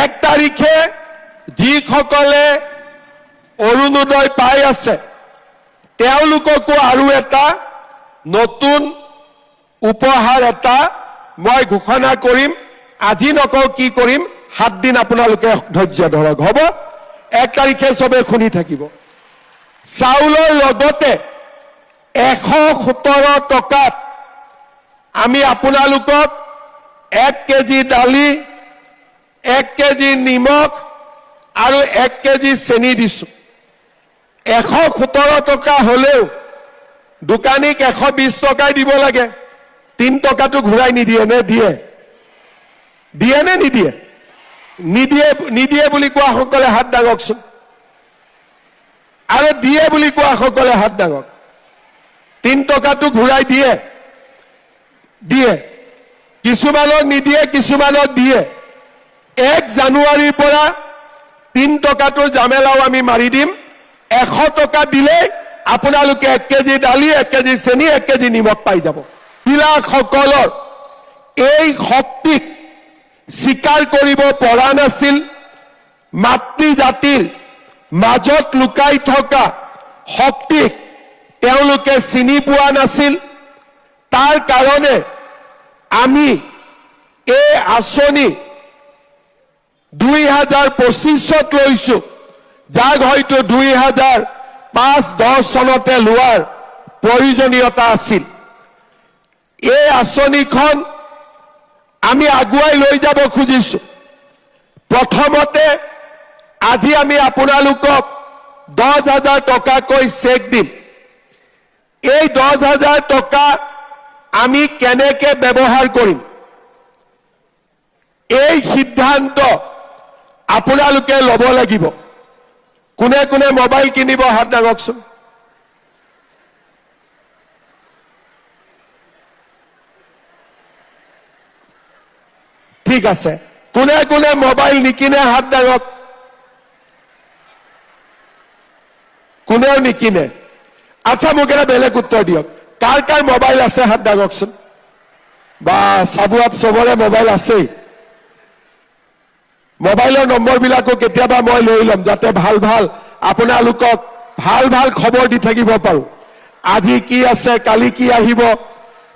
1 তাৰিখে যিসকলে অৰুণোদয় পাই আছে তেওঁলোককো আৰু এটা নতুন উপহাৰ এটা মই ঘোষণা কৰিম। আজি নকওঁ কি কৰিম, 7 দিন আপোনালোকে ধৈৰ্য ধৰক, হ'ব? 1 তাৰিখে সবে শুনি থাকিব। চাউলৰ লগতে 117 টকাত আমি আপোনালোকক 1 কেজি দালি, 1 কেজি নিমখ আৰু 1 কেজি চেনি দিছো। 117 টকা হলেও দোকানীক 120 টকাই দিব লাগে। 3 টকাটো ঘূৰাই নিদিয়ে নে দিয়ে? দিয়ে নে নিদিয়ে? নিদিয়ে বুলি কোৱা সকলে হাত দাঙকচোন। আৰু দিয়ে বুলি কোৱা সকলে হাত দাঙক। 3 টকাটো ঘূৰাই দিয়ে? দিয়ে। কিছুমানক নিদিয়ে, কিছুমানক দিয়ে। 1 জানুৱাৰীৰ পৰা 3 টকাটোৰ জামেলাও আমি মাৰি দিম। 100 টকা দিলে আপোনালোকে 1 কেজি দালি, 1 কেজি চেনি, 1 কেজি নিমখ পাই যাব। মহিলাসকলৰ এই শক্তিক স্বীকাৰ কৰিব পৰা নাছিল। মাতৃ জাতিৰ মাজত লুকাই থকা শক্তিক তেওঁলোকে চিনি পোৱা নাছিল। তাৰ কাৰণে আমি এই আঁচনি 2025ত লৈছো, যাক হয়তো 2005-10 চনতে লোৱাৰ প্ৰয়োজনীয়তা আছিল। এই আঁচনিখন আমি আগুৱাই লৈ যাব খুজিছো। প্ৰথমতে আজি আমি আপোনালোকক 10,000 টকাকৈ চেক দিম। এই 10,000 টকা আমি কেনেকে ব্যৱহাৰ কৰিম, এই সিদ্ধান্ত আপোনালোকে ল'ব লাগিব। কোনে কোনে মোবাইল কিনিব হাত দাঙকচোন। ঠিক আছে, কোনে কোনে মোবাইল নিকিনে হাত দাঙক। কোনেও নিকিনে? আচ্ছা, মোক এটা বেলেগ উত্তৰ দিয়ক। কাৰ কাৰ মোবাইল আছে হাত দাঙকচোন। বা চাবুৱাত চবৰে মোবাইল আছেই। মোবাইলৰ নম্বৰবিলাকো কেতিয়াবা মই লৈ ল'ম, যাতে ভাল ভাল আপোনালোকক ভাল ভাল খবৰ দি থাকিব পাৰো। আজি কি আছে, কালি কি আহিব,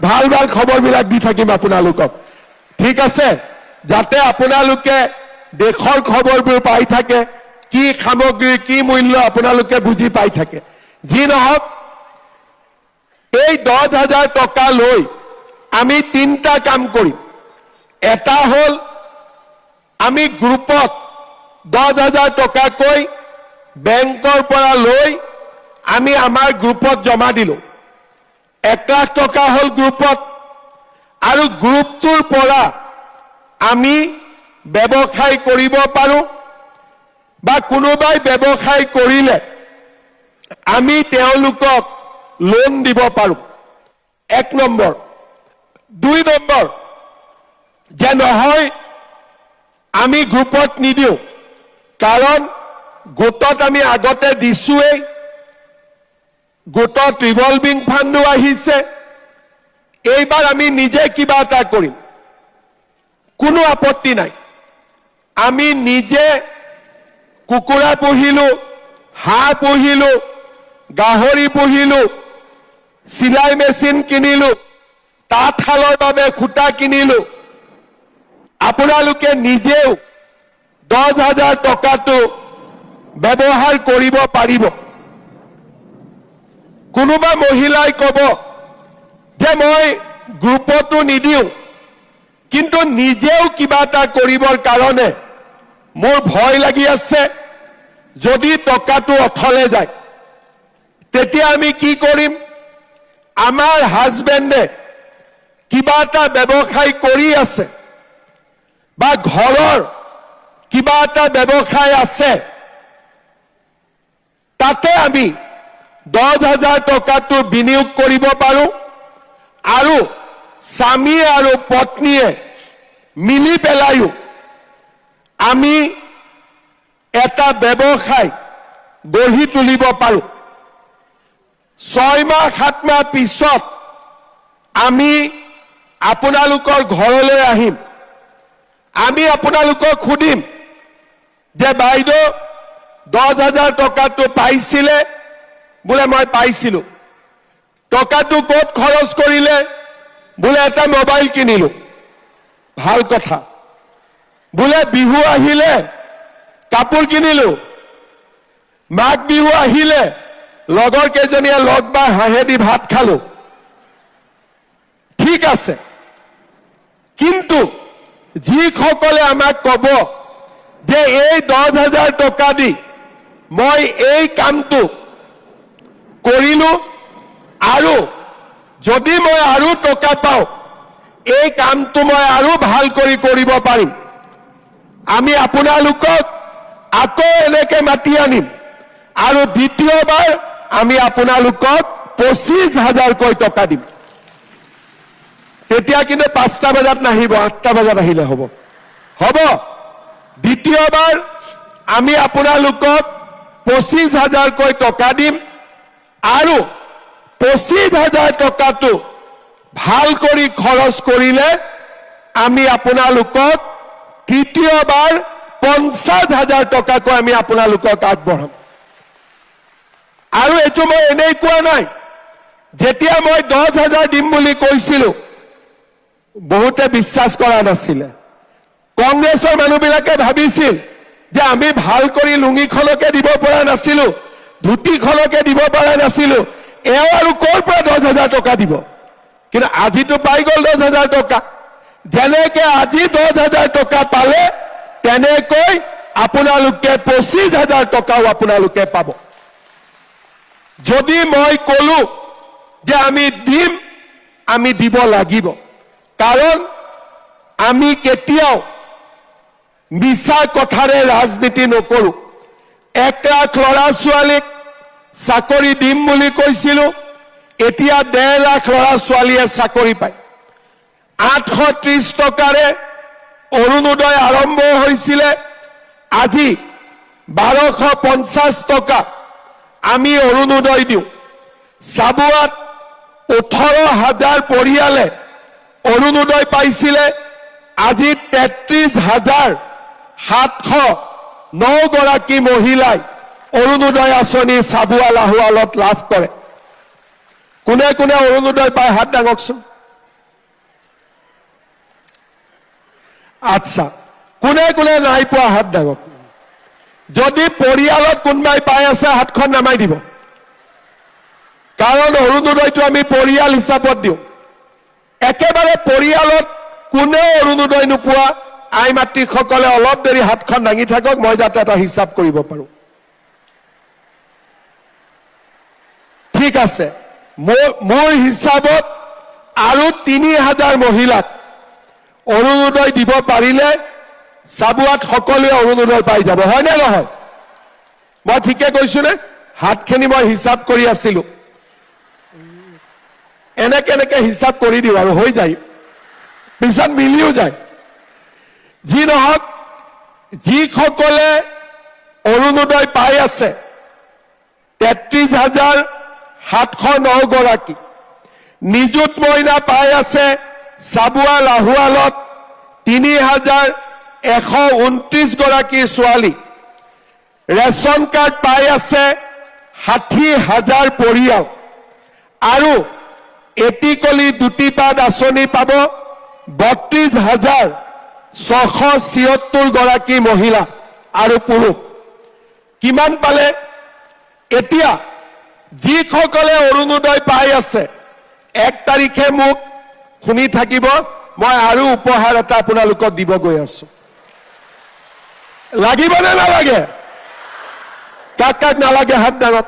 ভাল ভাল খবৰবিলাক দি থাকিম আপোনালোকক। ঠিক আছে, যাতে আপোনালোকে দেশৰ খবৰবোৰ পাই থাকে, কি সামগ্ৰী কি মূল্য আপোনালোকে বুজি পাই থাকে। যি নহওক, এই 10,000 টকা লৈ আমি 3টা কাম কৰিম। এটা হ'ল আমি গ্ৰুপত 10,000 টকাকৈ বেংকৰ পৰা লৈ আমি আমাৰ গ্ৰুপত জমা দিলো। 1 লাখ টকা হ'ল গ্ৰুপত, আৰু গ্ৰুপটোৰ পৰা আমি ব্যৱসায় কৰিব পাৰো, বা কোনোবাই ব্যৱসায় কৰিলে আমি তেওঁলোকক লোন দিব পাৰো। 1 নম্বৰ। 2 নম্বৰ, যে নহয় আমি গ্ৰুপত নিদিওঁ, কাৰণ গোটত আমি আগতে দিছোৱেই। গোটত ৰিভলভিং ফাণ্ডো আহিছে। এইবাৰ আমি নিজে কিবা এটা কৰিম, কোনো আপত্তি নাই। আমি নিজে কুকুৰা পুহিলো, হাঁহ পুহিলো, গাহৰি পুহিলো, চিলাই মেচিন কিনিলো, তাঁতশালৰ বাবে সূতা কিনিলো। আপোনালোকে নিজেও 10,000 টকাটো ব্যৱহাৰ কৰিব পাৰিব। কোনোবা মহিলাই ক'ব যে মই গ্ৰুপতো নিদিওঁ, কিন্তু নিজেও কিবা এটা কৰিবৰ কাৰণে মোৰ ভয় লাগি আছে। যদি টকাটো অথলে যায়, তেতিয়া আমি কি কৰিম? আমাৰ হাজবেণ্ডে কিবা এটা ব্যৱসায় কৰি আছে, বা ঘৰৰ কিবা এটা ব্যৱসায় আছে, তাতে আমি 10,000 টকাটো বিনিয়োগ কৰিব পাৰো। আৰু স্বামী আৰু পত্নীয়ে মিলি পেলাইও আমি এটা ব্যৱসায় গঢ়ি তুলিব পাৰো। 6 মাহ 7 মাহ পিছত আমি আপোনালোকৰ ঘৰলৈ আহিম। আমি আপোনালোকক সুধিম যে বাইদেউ 10,000 টকাটো পাইছিলে বোলে মই পাইছিলো টকাটো ক'ত খৰচ কৰিলে বোলে এটা মোবাইল কিনিলো ভাল কথা বোলে বিহু আহিলে কাপোৰ কিনিলো মাঘ বিহু আহিলে লগৰ কেজনীয়ে লগ বা হাঁহেদি ভাত খালো ঠিক আছে কিন্তু যিসকলে আমাক কব যে এই 10,000 টকা দি মই এই কামটো কৰিলো আৰু যদি মই আৰু টকা পাওঁ এই কামটো মই আৰু ভাল কৰি কৰিব পাৰিম আমি আপোনালোকক আকৌ এনেকে মাতি আনিম আৰু দ্বিতীয়বাৰ আমি আপোনালোকক 25,000 কৈ টকা দিম তেতিয়া কিন্তু 5টা বজাত নাহিব 8টা বজাত আহিলে হ'ব হ'ব দ্বিতীয়বাৰ আমি আপোনালোকক 25,000 কৈ টকা দিম আৰু 25,000 টকাটো ভাল কৰি খৰচ কৰিলে আমি আপোনালোকক তৃতীয়বাৰ 50,000 টকাকৈ আমি আপোনালোকক আগবঢ়াম আৰু এটো মই এনেই কোৱা নাই যেতিয়া মই 10,000 দিম বুলি কৈছিলো বহুতে বিশ্বাস কৰা নাছিলে কংগ্ৰেছৰ মানুহবিলাকে ভাবিছিল যে আমি ভাল কৰি লুঙিখনকে দিব পৰা নাছিলো ধুতিখনকে দিব পৰা নাছিলো এও আৰু ক'ৰ পৰা 10,000 টকা দিব কিন্তু আজিতো পাই গ'ল 10,000 টকা যেনেকে আজি 10,000 টকা পালে তেনেকৈ আপোনালোকে 25,000 টকাও আপোনালোকে পাব যদি মই কলো যে আমি দিম আমি দিব লাগিব কাৰণ আমি কেতিয়াও মিছা কথাৰে ৰাজনীতি নকৰো 1 লাখ ল'ৰা ছোৱালীক চাকৰি দিম বুলি কৈছিলো এতিয়া 1.5 লাখ ল'ৰা ছোৱালীয়ে চাকৰি পায় 830 টকাৰে অৰুণোদয় আৰম্ভ হৈছিলে আজি 1250 টকা আমি অৰুণোদয় দিওঁ সাবুৱাত 18,000 পৰিয়ালে অৰুণোদয় পাইছিলে আজি 33,709 গৰাকী মহিলাই অৰুণোদয় আঁচনি সাবুৱা লাহোৱালত লাভ কৰে কোনে কোনে অৰুণোদয় পায় হাত দাঙকচোন আচ্ছা কোনে কোনে নাই পোৱা হাত দাঙক যদি পৰিয়ালত কোনবাই পাই আছে হাতখন নামাই দিব কাৰণ অৰুণোদয়টো আমি পৰিয়াল হিচাপত দিওঁ একেবাৰে পৰিয়ালত কোনে অৰুণোদয় নোপোৱা আই মাতৃসকলে অলপ দেৰি হাতখন দাঙি থাকক মই যাতে এটা হিচাপ কৰিব পাৰো ঠিক আছে মোৰ হিচাপত আৰু 3,000 মহিলাক অৰুণোদয় দিব পাৰিলে সাবুৱাত সকলোৱে অৰুণোদয় পাই যাব হয় নে নহয় মই ঠিকে কৈছো নে হাতখিনি মই হিচাপ কৰি আছিলো এনেকে হিচাপ কৰি দিও আৰু হৈ যায় পিছত মিলিও যায় যি নহওক যিসকলে অৰুণোদয় পাই আছে 33,709 গৰাকী নিযুত মইনা পাই আছে সাবুৱা লাহোৱালত 3,129 গৰাকী ছোৱালী ৰেচন কাৰ্ড পাই আছে 60,000 পৰিয়াল আৰু এটিকলি দুটিপাত আঁচনি পাব 32,676 গৰাকী মহিলা আৰু পুৰুষ কিমান পালে এতিয়া যিসকলে অৰুণোদয় পাই আছে 1 তাৰিখে মোক শুনি থাকিব মই আৰু উপহাৰ এটা আপোনালোকক দিব গৈ আছো লাগিব নে নালাগে কাক নালাগে হাত দাঙক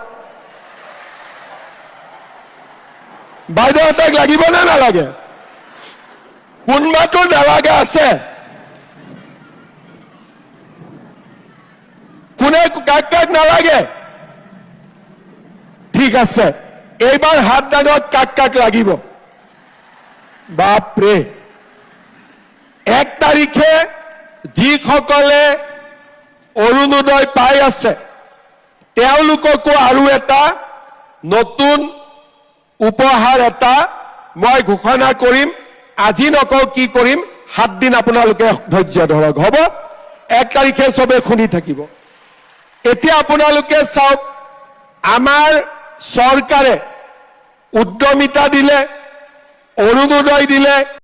বাইদেউহঁতক লাগিব নে নালাগে কোনবাটো নালাগে আছে কোনে কাক নালাগে ঠিক আছে এইবাৰ হাত দাঙক কাক লাগিব বাপৰে 1 তাৰিখে যিসকলে অৰুণোদয় পাই আছে তেওঁলোককো আৰু এটা নতুন উপহাৰ এটা মই ঘোষণা কৰিম আজি নকওঁ কি কৰিম 7 দিন আপোনালোকে ধৈৰ্য ধৰক হ'ব 1 তাৰিখে চবে শুনি থাকিব। এতিয়া আপোনালোকে চাওক, আমাৰ চৰকাৰে উদ্যমিতা দিলে, অৰুণোদয় দিলে,